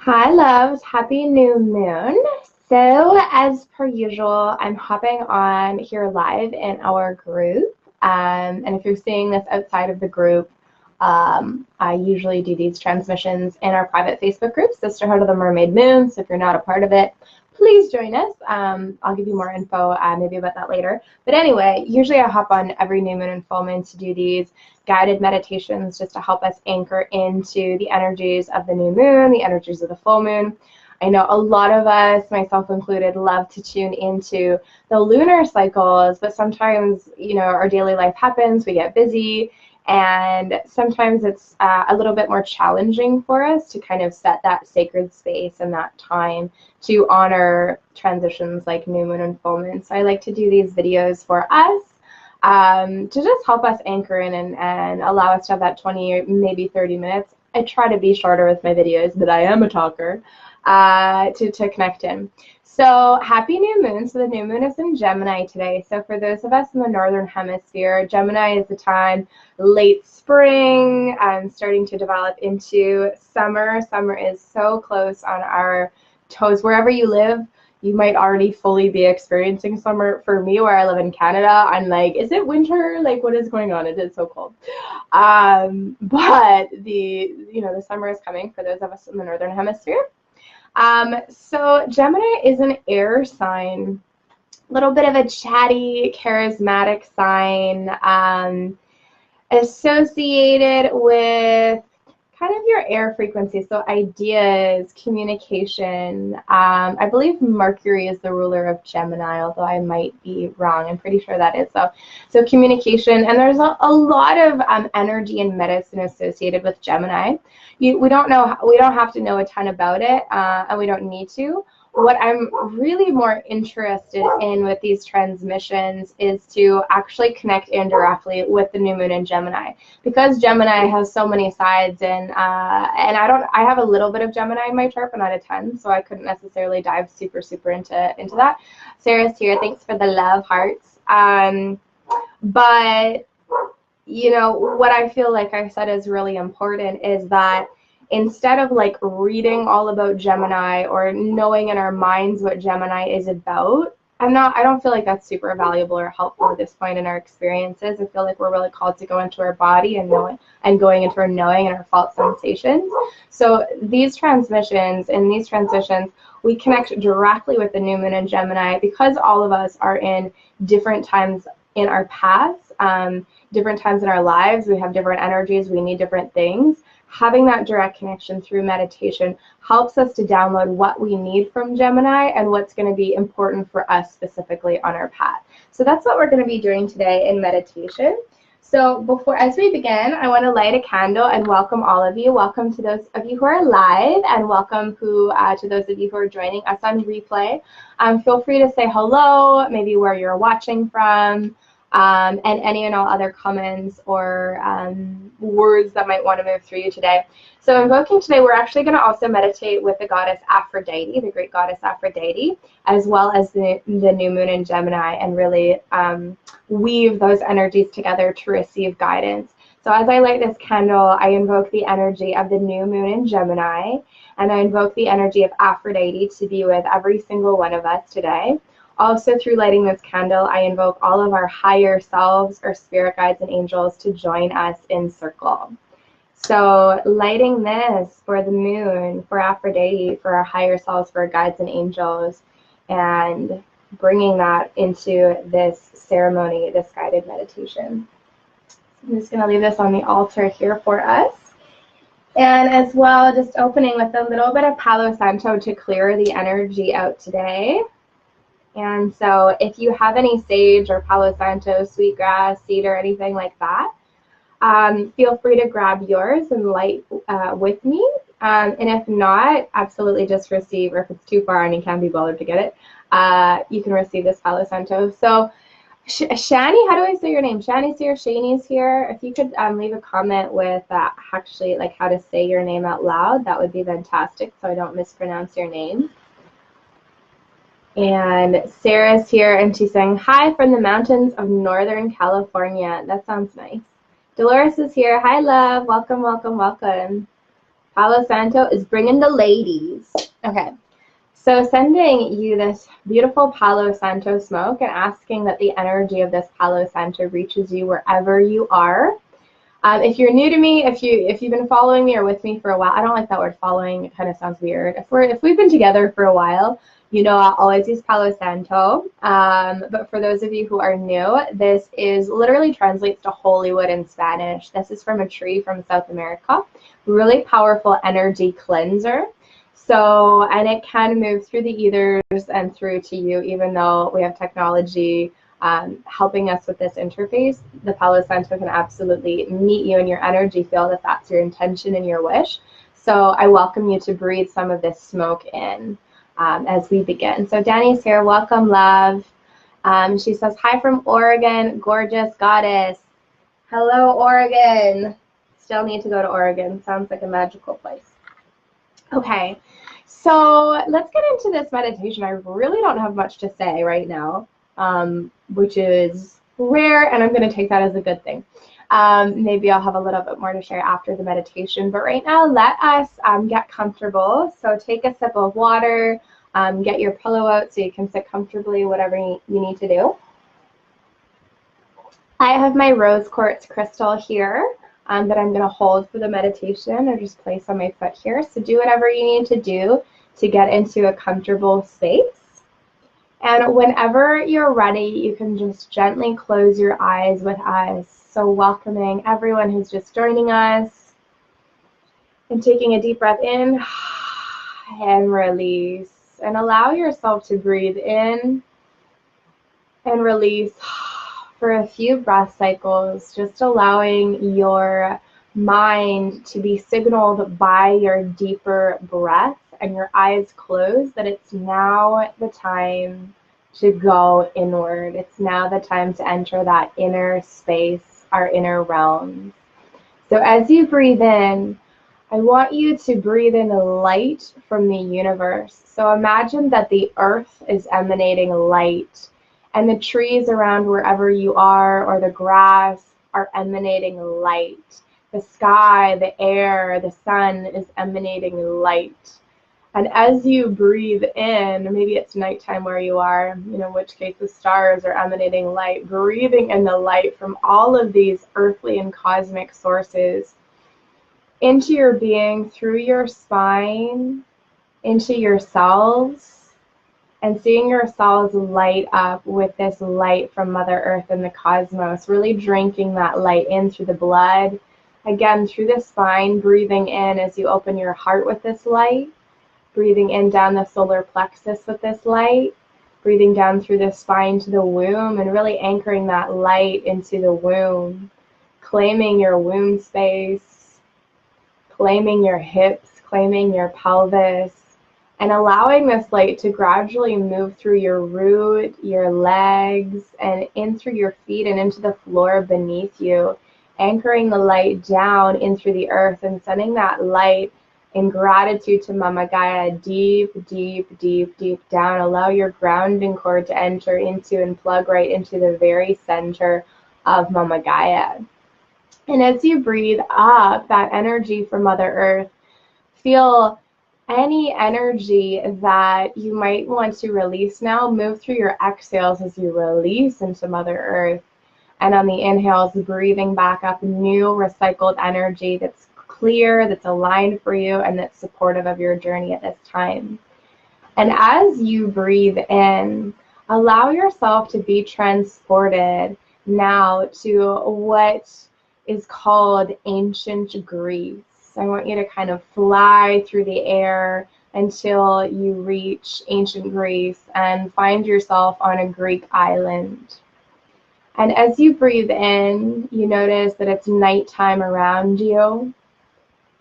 Hi, loves. Happy new moon. So, as per usual, I'm hopping on here live in our group. And if you're seeing this outside of the group, I usually do these transmissions in our private Facebook group, Sisterhood of the Mermaid Moon. So, if you're not a part of it, please join us. I'll give you more info maybe about that later. But anyway, usually I hop on every new moon and full moon to do these guided meditations just to help us anchor into the energies of the new moon, the energies of the full moon. I know a lot of us, myself included, love to tune into the lunar cycles, but sometimes, our daily life happens, we get busy, and sometimes it's a little bit more challenging for us to kind of set that sacred space and that time to honor transitions like new moon and full moon. So I like to do these videos for us to just help us anchor in and allow us to have that 20, maybe 30 minutes. I try to be shorter with my videos, but I am a talker, to connect in. So happy new moon. So the new moon is in Gemini today. So for those of us in the northern hemisphere, Gemini is the time late spring and starting to develop into summer. Summer is so close on our toes. Wherever you live, you might already fully be experiencing summer. For me, where I live in Canada, I'm like, is it winter? Like, what is going on? It is so cold. But the summer is coming for those of us in the northern hemisphere. So Gemini is an air sign, a little bit of a chatty, charismatic sign, associated with kind of your air frequency, so ideas, communication. I believe Mercury is the ruler of Gemini, although I might be wrong. I'm pretty sure that is so communication, and there's a lot of energy and medicine associated with Gemini. We don't have to know a ton about it, and we don't need to. What I'm really more interested in with these transmissions is to actually connect indirectly with the new moon in Gemini, because Gemini has so many sides, and I have a little bit of Gemini in my chart, but not a ton, so I couldn't necessarily dive super into that. Sarah's here. Thanks for the love hearts. But what I feel like I said is really important is that instead of like reading all about Gemini or knowing in our minds what Gemini is about, I don't feel like that's super valuable or helpful at this point in our experiences. I feel like we're really called to go into our body and know it, and going into our knowing and our felt sensations. So these transmissions, we connect directly with the new moon in Gemini, because all of us are in different times in our paths, different times in our lives. We have different energies. We need different things. Having that direct connection through meditation helps us to download what we need from Gemini and what's going to be important for us specifically on our path. So that's what we're going to be doing today in meditation. So as we begin, I want to light a candle and welcome all of you. Welcome to those of you who are live, and welcome to those of you who are joining us on replay. Feel free to say hello, maybe where you're watching from, and any and all other comments or words that might want to move through you today. So invoking today, we're actually going to also meditate with the goddess Aphrodite, the great goddess Aphrodite, as well as the new moon in Gemini, and really weave those energies together to receive guidance. So as I light this candle, I invoke the energy of the new moon in Gemini, and I invoke the energy of Aphrodite to be with every single one of us today. Also, through lighting this candle, I invoke all of our higher selves, our spirit guides and angels, to join us in circle. So lighting this for the moon, for Aphrodite, for our higher selves, for our guides and angels, and bringing that into this ceremony, this guided meditation. I'm just going to leave this on the altar here for us. And as well, just opening with a little bit of Palo Santo to clear the energy out today. And so if you have any sage or Palo Santo, sweetgrass, cedar, anything like that, feel free to grab yours and light with me. And if not, absolutely just receive, or if it's too far and you can't be bothered to get it, you can receive this Palo Santo. So Shani, how do I say your name? Shani's here, Shani's here. If you could leave a comment with actually like how to say your name out loud, that would be fantastic, so I don't mispronounce your name. And Sarah's here, and she's saying, hi from the mountains of Northern California. That sounds nice. Dolores is here. Hi, love. Welcome, welcome, welcome. Palo Santo is bringing the ladies. Okay. So sending you this beautiful Palo Santo smoke and asking that the energy of this Palo Santo reaches you wherever you are. If you're new to me, if you've been following me or with me for a while, I don't like that word following. It kind of sounds weird. If we've been together for a while, you know I'll always use Palo Santo. But for those of you who are new, this is literally translates to holy wood in Spanish. This is from a tree from South America. Really powerful energy cleanser. So, and it can move through the ethers and through to you, even though we have technology helping us with this interface. The Palo Santo can absolutely meet you in your energy field if that's your intention and your wish. So I welcome you to breathe some of this smoke in as we begin. So Danny's here. Welcome, love. She says, hi from Oregon, gorgeous goddess. Hello, Oregon. Still need to go to Oregon. Sounds like a magical place. Okay, so let's get into this meditation. I really don't have much to say right now, which is rare, and I'm going to take that as a good thing. Maybe I'll have a little bit more to share after the meditation, but right now let us get comfortable. So take a sip of water, get your pillow out so you can sit comfortably, whatever you need to do. I have my rose quartz crystal here. That I'm going to hold for the meditation or just place on my foot here. So do whatever you need to do to get into a comfortable space. And whenever you're ready, you can just gently close your eyes with us. So welcoming everyone who's just joining us and taking a deep breath in and release. And allow yourself to breathe in and release for a few breath cycles, just allowing your mind to be signaled by your deeper breath and your eyes closed that it's now the time to go inward. It's now the time to enter that inner space, our inner realm. So as you breathe in, I want you to breathe in light from the universe. So imagine that the earth is emanating light, and the trees around wherever you are or the grass are emanating light. The sky, the air, the sun is emanating light. And as you breathe in, maybe it's nighttime where you are, in which case the stars are emanating light, breathing in the light from all of these earthly and cosmic sources into your being, through your spine, into your cells, and seeing your cells light up with this light from Mother Earth and the cosmos, really drinking that light in through the blood. Again, through the spine, breathing in as you open your heart with this light, breathing in down the solar plexus with this light, breathing down through the spine to the womb, and really anchoring that light into the womb, claiming your womb space, claiming your hips, claiming your pelvis, and allowing this light to gradually move through your root, your legs, and in through your feet and into the floor beneath you, anchoring the light down in through the earth and sending that light in gratitude to Mama Gaia deep, deep, deep, deep down. Allow your grounding cord to enter into and plug right into the very center of Mama Gaia. And as you breathe up that energy from Mother Earth, feel any energy that you might want to release now, move through your exhales as you release into Mother Earth. And on the inhales, breathing back up new recycled energy that's clear, that's aligned for you, and that's supportive of your journey at this time. And as you breathe in, allow yourself to be transported now to what is called ancient Greece. I want you to kind of fly through the air until you reach ancient Greece and find yourself on a Greek island. And as you breathe in, you notice that it's nighttime around you.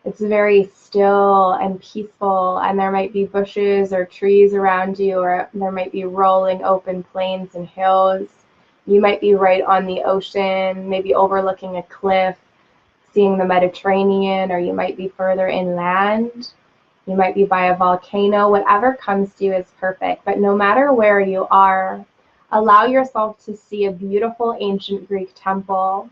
It's very still and peaceful, and there might be bushes or trees around you, or there might be rolling open plains and hills. You might be right on the ocean, maybe overlooking a cliff, seeing the Mediterranean, or you might be further inland. You might be by a volcano. Whatever comes to you is perfect. But no matter where you are, allow yourself to see a beautiful ancient Greek temple.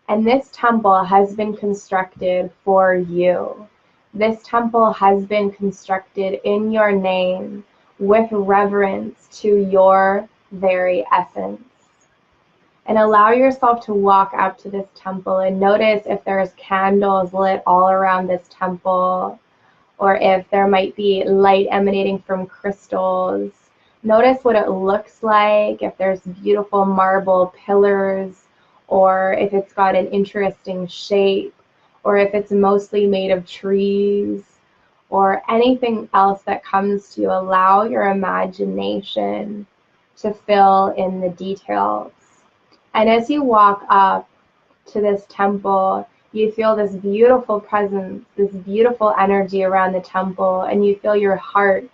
And this temple has been constructed for you. This temple has been constructed in your name with reverence to your very essence. And allow yourself to walk up to this temple and notice if there's candles lit all around this temple, or if there might be light emanating from crystals. Notice what it looks like, if there's beautiful marble pillars, or if it's got an interesting shape, or if it's mostly made of trees, or anything else that comes to you. Allow your imagination to fill in the details. And as you walk up to this temple, you feel this beautiful presence, this beautiful energy around the temple, and you feel your heart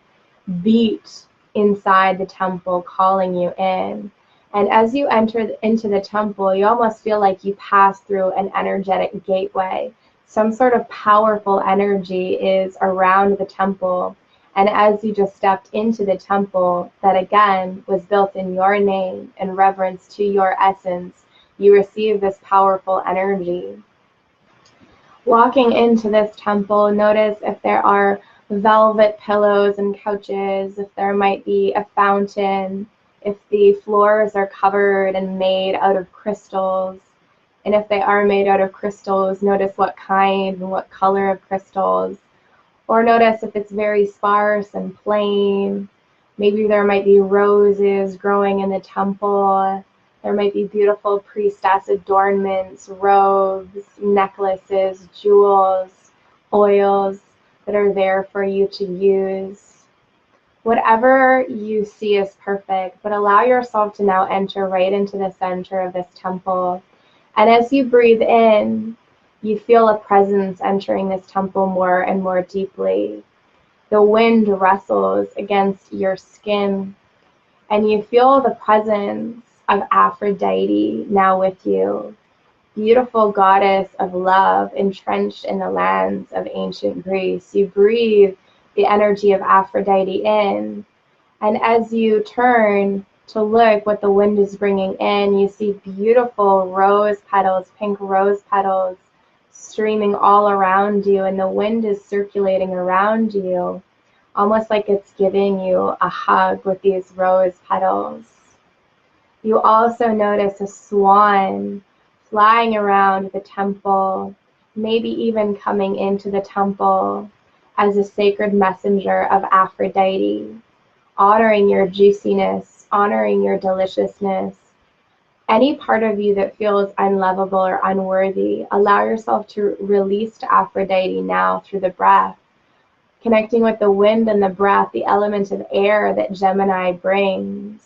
beat inside the temple, calling you in. And as you enter into the temple, you almost feel like you pass through an energetic gateway. Some sort of powerful energy is around the temple. And as you just stepped into the temple that again was built in your name in reverence to your essence, you receive this powerful energy. Walking into this temple, notice if there are velvet pillows and couches, if there might be a fountain, if the floors are covered and made out of crystals. And if they are made out of crystals, notice what kind and what color of crystals. Or notice if it's very sparse and plain. Maybe there might be roses growing in the temple. There might be beautiful priestess adornments, robes, necklaces, jewels, oils that are there for you to use. Whatever you see is perfect, but allow yourself to now enter right into the center of this temple. And as you breathe in, you feel a presence entering this temple more and more deeply. The wind rustles against your skin, and you feel the presence of Aphrodite now with you, beautiful goddess of love entrenched in the lands of ancient Greece. You breathe the energy of Aphrodite in, and as you turn to look what the wind is bringing in, you see beautiful rose petals, pink rose petals, streaming all around you, and the wind is circulating around you, almost like it's giving you a hug with these rose petals. You also notice a swan flying around the temple, maybe even coming into the temple as a sacred messenger of Aphrodite, honoring your juiciness, honoring your deliciousness. Any part of you that feels unlovable or unworthy, allow yourself to release to Aphrodite now through the breath, connecting with the wind and the breath, the element of air that Gemini brings.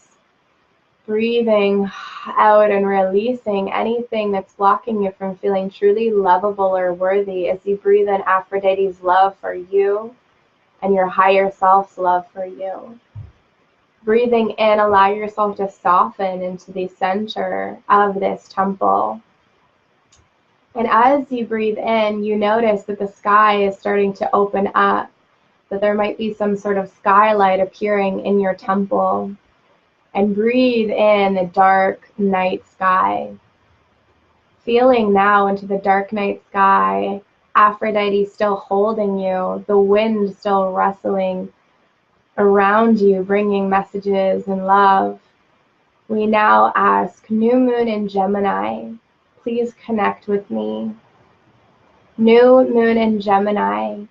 Breathing out and releasing anything that's blocking you from feeling truly lovable or worthy as you breathe in Aphrodite's love for you and your higher self's love for you. Breathing in, allow yourself to soften into the center of this temple. And as you breathe in, you notice that the sky is starting to open up, that there might be some sort of skylight appearing in your temple. And breathe in the dark night sky. Feeling now into the dark night sky, Aphrodite still holding you, the wind still rustling around you, bringing messages and love. We now ask, New Moon in Gemini, please connect with me. New Moon in Gemini,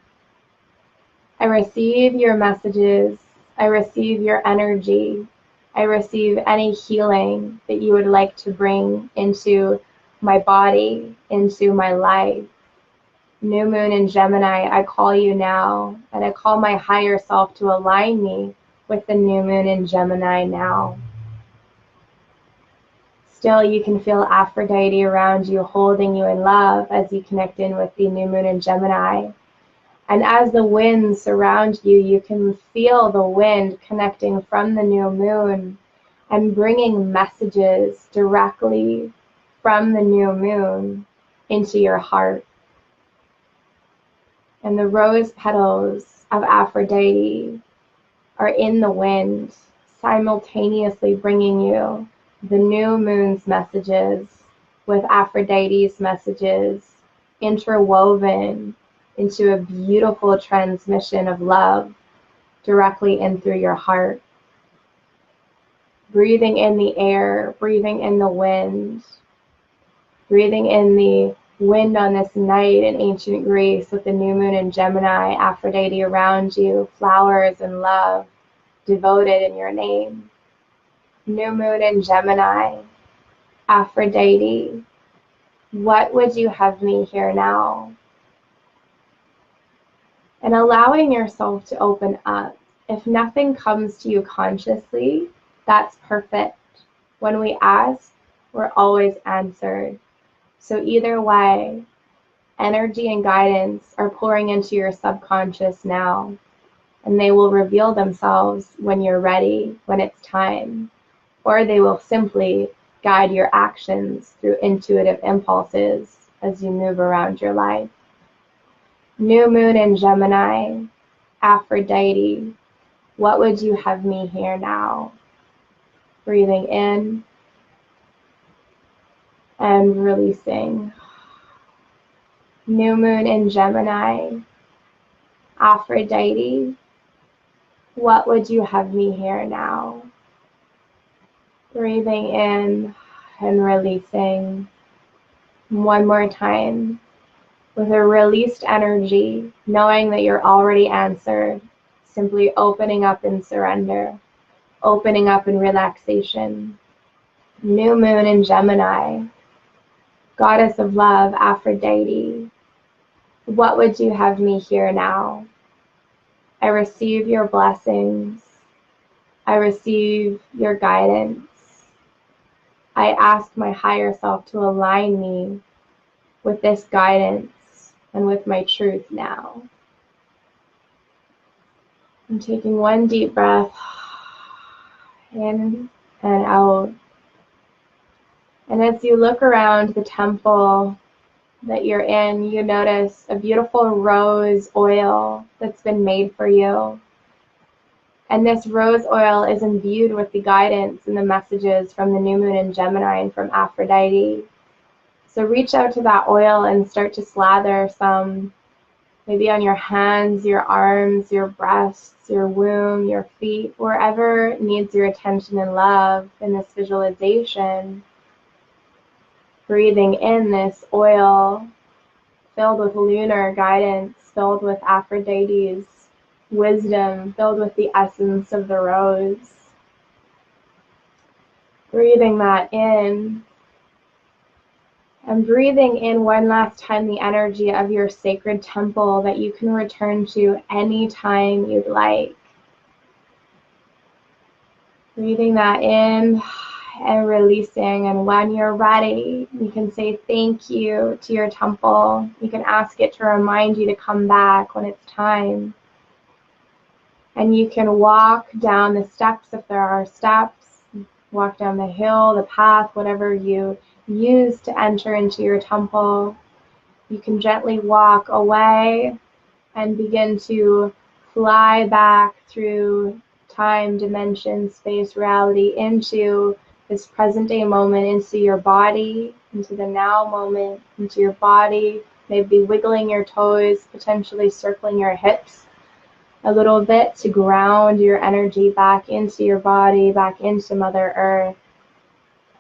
I receive your messages. I receive your energy. I receive any healing that you would like to bring into my body, into my life. New Moon in Gemini, I call you now, and I call my higher self to align me with the New Moon in Gemini now. Still, you can feel Aphrodite around you, holding you in love as you connect in with the New Moon in Gemini. And as the winds surround you, you can feel the wind connecting from the new moon and bringing messages directly from the new moon into your heart. And the rose petals of Aphrodite are in the wind, simultaneously bringing you the new moon's messages with Aphrodite's messages interwoven into a beautiful transmission of love directly in through your heart. Breathing in the air, breathing in the wind, breathing in the wind on this night in ancient Greece with the new moon in Gemini, Aphrodite around you, flowers and love devoted in your name. New moon in Gemini, Aphrodite, what would you have me hear now? And allowing yourself to open up. If nothing comes to you consciously, that's perfect. When we ask, we're always answered. So either way, energy and guidance are pouring into your subconscious now, and they will reveal themselves when you're ready, when it's time, or they will simply guide your actions through intuitive impulses as you move around your life. New moon in Gemini, Aphrodite, what would you have me hear now? Breathing in and releasing. New moon in Gemini, Aphrodite, what would you have me hear now? Breathing in and releasing. One more time. With a released energy, knowing that you're already answered, simply opening up in surrender, opening up in relaxation. New moon in Gemini, goddess of love, Aphrodite, what would you have me hear now? I receive your blessings. I receive your guidance. I ask my higher self to align me with this guidance and with my truth now. I'm taking one deep breath in and out. And as you look around the temple that you're in, you notice a beautiful rose oil that's been made for you. And this rose oil is imbued with the guidance and the messages from the new moon in Gemini and from Aphrodite. So reach out to that oil and start to slather some, maybe on your hands, your arms, your breasts, your womb, your feet, wherever needs your attention and love in this visualization. Breathing in this oil filled with lunar guidance, filled with Aphrodite's wisdom, filled with the essence of the rose. Breathing that in. And breathing in one last time the energy of your sacred temple that you can return to anytime you'd like. Breathing that in and releasing. And when you're ready, you can say thank you to your temple. You can ask it to remind you to come back when it's time. And you can walk down the steps if there are steps, walk down the hill, the path, whatever you use to enter into your temple. You can gently walk away and begin to fly back through time, dimension, space, reality into this present day moment, into your body, into the now moment, into your body, maybe wiggling your toes, potentially circling your hips a little bit to ground your energy back into your body, back into Mother Earth.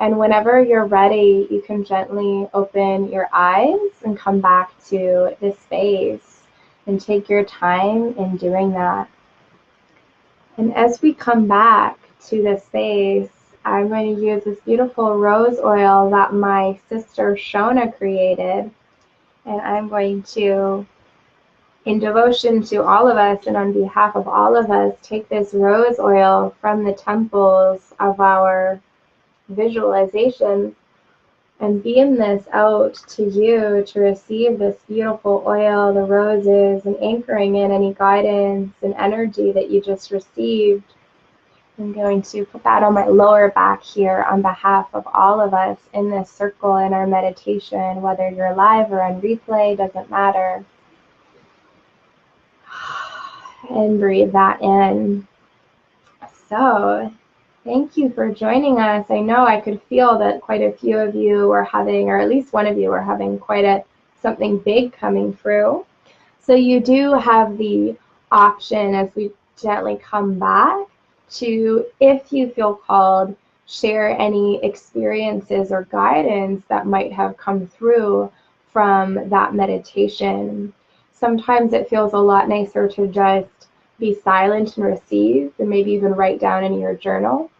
And whenever you're ready, you can gently open your eyes and come back to this space and take your time in doing that. And as we come back to this space, I'm going to use this beautiful rose oil that my sister Shona created. And I'm going to, in devotion to all of us and on behalf of all of us, take this rose oil from the temples of our visualization and beam this out to you to receive this beautiful oil, the roses, and anchoring in any guidance and energy that you just received. I'm going to put that on my lower back here on behalf of all of us in this circle in our meditation, whether you're live or on replay, doesn't matter. And breathe that in. So, thank you for joining us. I know I could feel that quite a few of you were having, or at least one of you were having quite something big coming through. So you do have the option, as we gently come back, to, if you feel called, share any experiences or guidance that might have come through from that meditation. Sometimes it feels a lot nicer to just be silent and receive, and maybe even write down in your journal.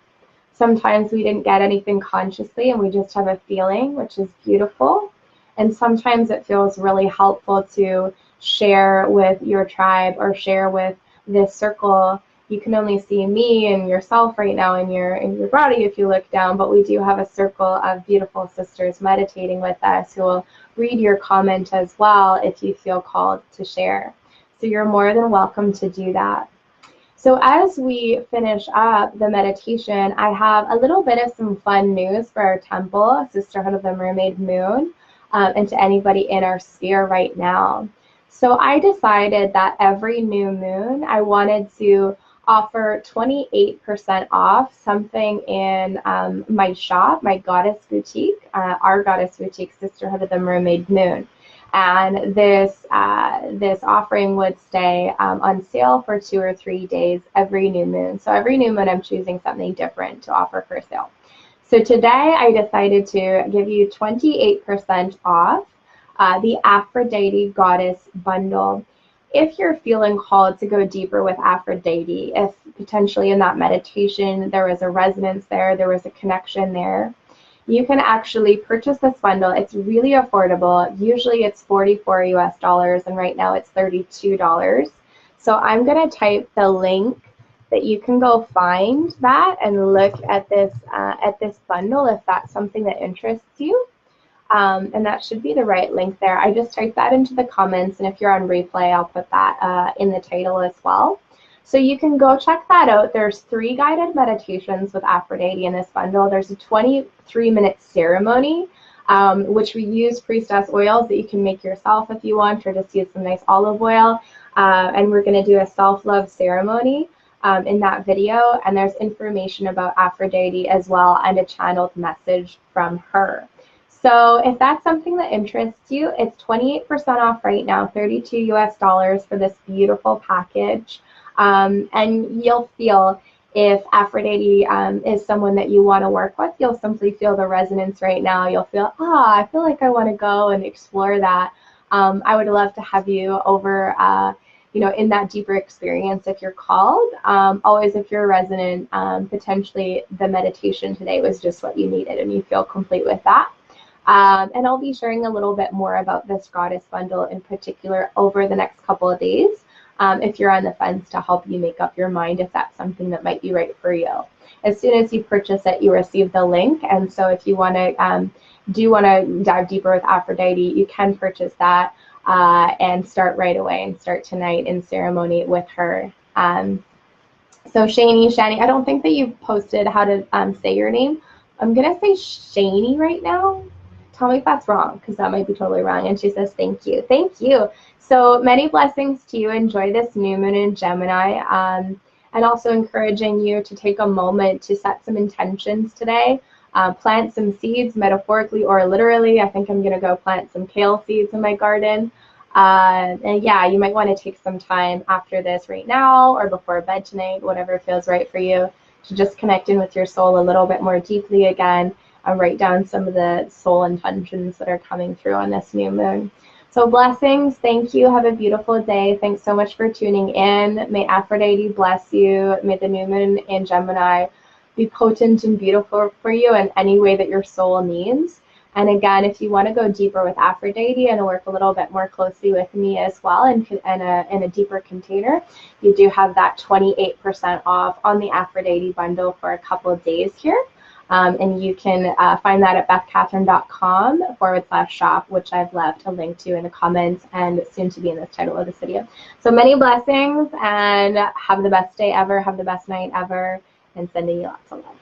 Sometimes we didn't get anything consciously and we just have a feeling, which is beautiful. And sometimes it feels really helpful to share with your tribe or share with this circle. You can only see me and yourself right now in your body if you look down, but we do have a circle of beautiful sisters meditating with us who will read your comment as well if you feel called to share. So you're more than welcome to do that. So as we finish up the meditation, I have a little bit of some fun news for our temple, Sisterhood of the Mermaid Moon, and to anybody in our sphere right now. So I decided that every new moon, I wanted to offer 28% off something in my shop, my Goddess Boutique, our Goddess Boutique, Sisterhood of the Mermaid Moon. And this offering would stay on sale for 2 or 3 days every new moon. So every new moon, I'm choosing something different to offer for sale. So today, I decided to give you 28% off the Aphrodite Goddess Bundle. If you're feeling called to go deeper with Aphrodite, if potentially in that meditation there was a resonance there was a connection there, you can actually purchase this bundle. It's really affordable. Usually it's $44 US, and right now it's $32. So I'm going to type the link that you can go find that and look at this bundle if that's something that interests you. And that should be the right link there. I just typed that into the comments, and if you're on replay, I'll put that in the title as well. So you can go check that out. There's 3 guided meditations with Aphrodite in this bundle. There's a 23-minute ceremony, which we use priestess oils that you can make yourself if you want, or just use some nice olive oil. And we're going to do a self-love ceremony in that video. And there's information about Aphrodite as well, and a channeled message from her. So if that's something that interests you, it's 28% off right now, $32 US for this beautiful package. And you'll feel, if Aphrodite is someone that you want to work with, you'll simply feel the resonance right now. You'll feel, I feel like I want to go and explore that. I would love to have you over, in that deeper experience if you're called. Always, if you're resonant, potentially the meditation today was just what you needed and you feel complete with that. And I'll be sharing a little bit more about this Goddess Bundle in particular over the next couple of days. If you're on the fence, to help you make up your mind if that's something that might be right for you. As soon as you purchase it, you receive the link. And so if you want to dive deeper with Aphrodite, you can purchase that and start right away and start tonight in ceremony with her. So Shani, I don't think that you've posted how to say your name. I'm going to say Shani right now. Tell me if that's wrong, because that might be totally wrong. And she says, thank you. Thank you. So many blessings to you. Enjoy this new moon in Gemini. And also encouraging you to take a moment to set some intentions today. Plant some seeds, metaphorically or literally. I think I'm going to go plant some kale seeds in my garden. And yeah, you might want to take some time after this right now or before bed tonight, whatever feels right for you, to just connect in with your soul a little bit more deeply again. And write down some of the soul intentions that are coming through on this new moon. So blessings. Thank you. Have a beautiful day. Thanks so much for tuning in. May Aphrodite bless you. May the new moon in Gemini be potent and beautiful for you in any way that your soul needs. And again, if you want to go deeper with Aphrodite and work a little bit more closely with me as well in a deeper container, you do have that 28% off on the Aphrodite bundle for a couple of days here. And you can find that at bethkatherine.com/shop, which I've left a link to in the comments and soon to be in the title of this video. So many blessings, and have the best day ever, have the best night ever, and sending you lots of love.